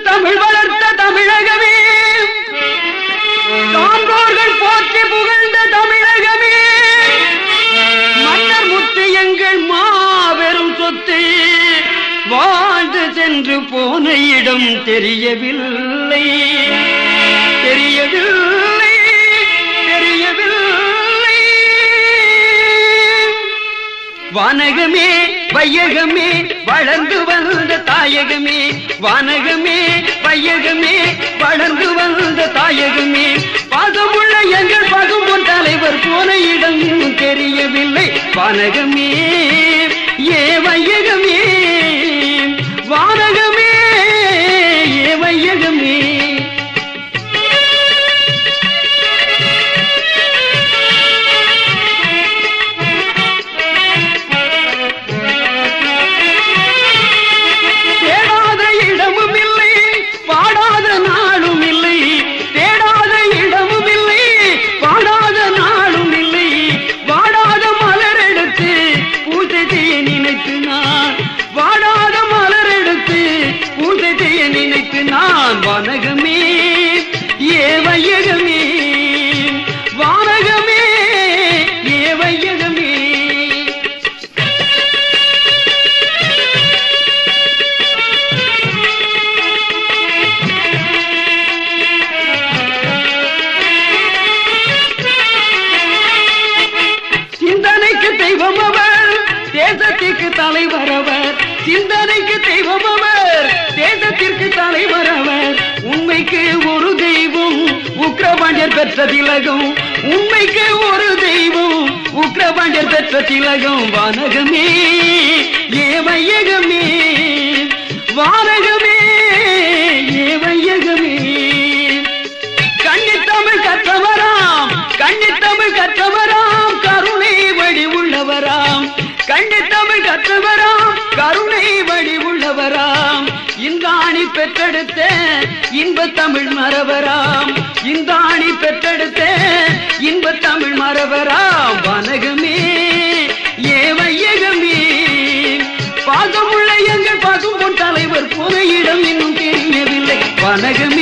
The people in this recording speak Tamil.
தமிழ் வளர்த்த தமிழகமே, சான்றோர்கள் போற்றி புகழ்ந்த தமிழகமே, மன்னர் முத்து எங்கள் மாபெரும் சொத்து, வாழ்ந்து சென்று போன இடம் தெரியவில்லை தெரியவில்லை தெரியவில்லை. வானகமே வையகமே வளர்ந்து வந்த தாயகமே, வானகமே வையகமே வளர்ந்து வந்த தாயகமே, பாசமுள்ள எங்கள் பசும்பொன் தலைவர் போன இடம் தெரியவில்லை. வானகமே ஏ வையகமே, வானகமே ஏ வையகமே. வானகமே ஏ வையகமே, வானகமே ஏ வையகமே. சிந்தனைக்கு தெய்வம் அவர், தேசத்திற்கு தலைவர் அவர், சிந்தனைக்கு தெய்வம் அவர், தேசத்திற்கு தலைவர் அவர். உண்மைக்கு ஒரு தெய்வம் உக்ரபாண்டியர் பெற்ற திலகம், உண்மைக்கு ஒரு தெய்வம் உக்ரபாண்டியர் பெற்ற திலகம். வானகமே ஏ வையகமே, வானகமே ஏ வையகமே. கன்னித்தமிழ் கற்றவராம், கன்னித்தமிழ் கற்றவராம், கருணை வழி உள்ளவராம், கன்னித்தமிழ் கற்றவராம், கருணை வழி உள்ளவராம். இந்தாணி பெற்றெடுத்த இன்ப தமிழ் மறவராம், இந்தாணி பெற்றெடுத்த இன்ப தமிழ் மறவராம். வானகமே ஏ வையகமே, பாசமுள்ள எங்கள் பசும்பொன் தலைவர் போன இடம் இன்னும் தெரியவில்லை. வானகமே